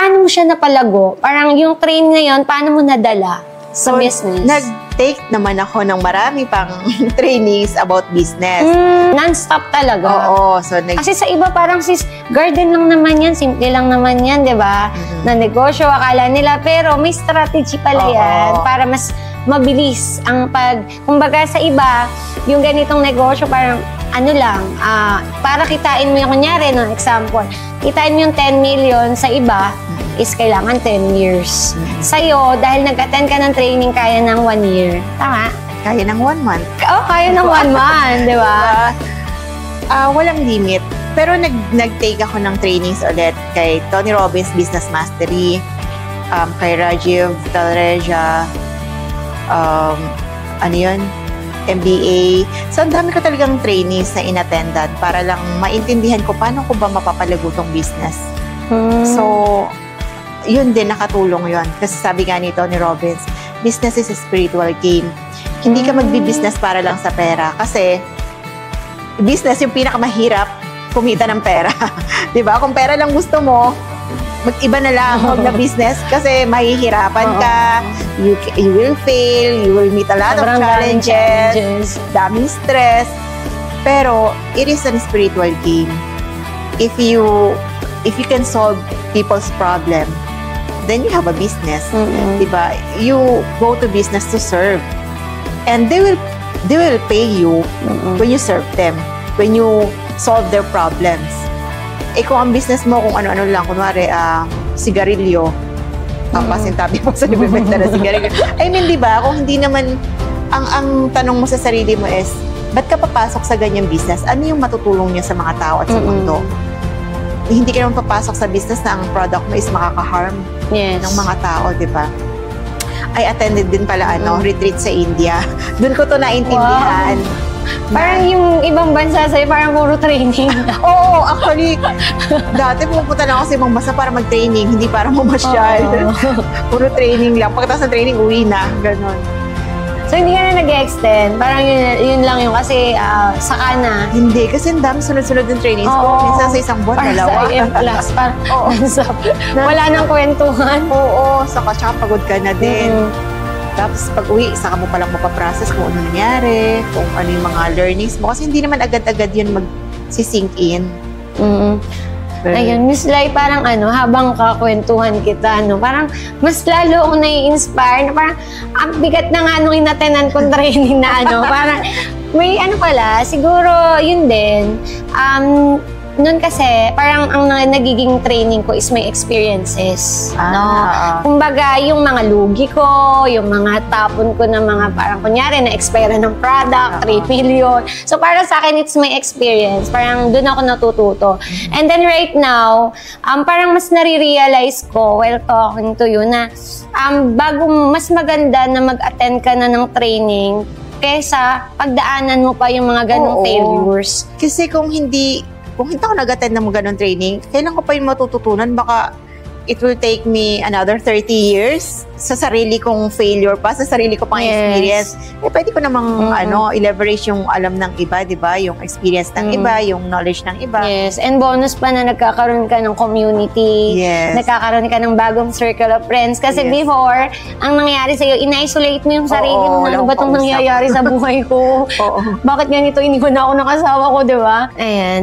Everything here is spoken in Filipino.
paano mo siya napalago? Parang yung train ngayon, paano mo nadala sa business? Nag-take naman ako ng marami pang trainings about business. Non-stop talaga? Oo. Kasi sa iba parang garden lang naman yan, simple lang naman yan, di ba? Na negosyo, akala nila, pero may strategy pala yan para mas mabilis ang kumbaga sa iba, yung ganitong negosyo parang ano lang, para kitain mo yung kunyari, no, example, kitain mo yung 10 million sa iba, is kailangan 10 years. Sa'yo, dahil nag-attend ka ng training, kaya ng 1 year. Tama? Kaya ng 1 month. Oo, kaya ng 1 month, di ba? Walang limit. Pero nag-take ako ng trainings ulit kay Tony Robbins Business Mastery, kay Rajiv Talreja, ano yun? MBA. So, ang dami ko talagang trainings na inattendan para lang maintindihan ko paano ko ba mapapalago tong business. So, yun din, nakatulong yun. Kasi sabi nga ni Tony Robbins, business is a spiritual game. Hindi ka magbi-business para lang sa pera. Kasi, business yung pinakamahirap kumita ng pera. Diba? Kung pera lang gusto mo, mag-iba na lang huwag na business kasi mahihirapan ka, you will fail, you will meet a lot of challenges, daming stress. Pero, it is a spiritual game. If you can solve people's problem, then you have a business. Diba? You go to business to serve. And they will pay you when you serve them, when you solve their problems. Kung ang business mo, kung ano-ano lang, kunwari, sigarilyo, pasintabi mo sa nabibenta na sigarilyo. I mean, di ba, kung hindi naman, ang tanong mo sa sarili mo is, ba't ka papasok sa ganyang business? Ano yung matutulong niya sa mga tao at sa mundo? Hindi ka naman papasok sa business na ang product mo is makaka-harm ng mga tao, di ba? I attended din pala, retreat sa India. Doon ko to naintindihan. Parang yung ibang bansa sa'yo, parang puro training. Oo, actually, dati pupunta lang ako sa ibang bansa para mag-training, hindi para mamasyal. Puro training lang. Pagkatapos ng training, uwi na. Ganon. So, hindi ka na nag-extend? Parang yun lang yung kasi saka na? Hindi, kasi ang dami sunod-sunod yung trainings ko. Minsan sa isang buwan, dalawa. Parang sa wala nang kwentuhan. Oo, saka pagod ka na din. Tapos pag uwi, saka mo palang mapaprocess kung ano nangyari, kung ano yung mga learnings mo. Kasi hindi naman agad-agad yun mag-sink in. Ayun, Miss Lai, parang habang kakwentuhan kita, parang mas lalo ako nai-inspire, na parang ang bigat na nga nung inatenan kong training na parang may pala, siguro yun din, noon kasi, parang ang nagiging training ko is may experiences. Kumbaga, yung mga lugi ko, yung mga tapon ko na mga parang kunyari na-expire ng product, 3 million. So, para sa akin, it's my experience. Parang doon ako natututo. And then right now, parang mas nare-realize ko while talking to you na bago mas maganda na mag-attend ka na ng training kesa pagdaanan mo pa yung mga ganong failures. Kasi kung hindi ako nag-attend ng ganong training, kailan ko pa yung matututunan? Baka it will take me another 30 years sa sarili kong failure pa, sa sarili ko pang experience. Pwede ko namang i-leverage yung alam ng iba, di ba? Yung experience ng iba, yung knowledge ng iba. Yes, and bonus pa na nagkakaroon ka ng community, nagkakaroon ka ng bagong circle of friends. Kasi before, ang nangyayari sa'yo, in-isolate mo yung sarili mo na ano ba itong nangyayari sa buhay ko? Bakit ganito iniwan ako ng asawa ko, di ba? Ayan.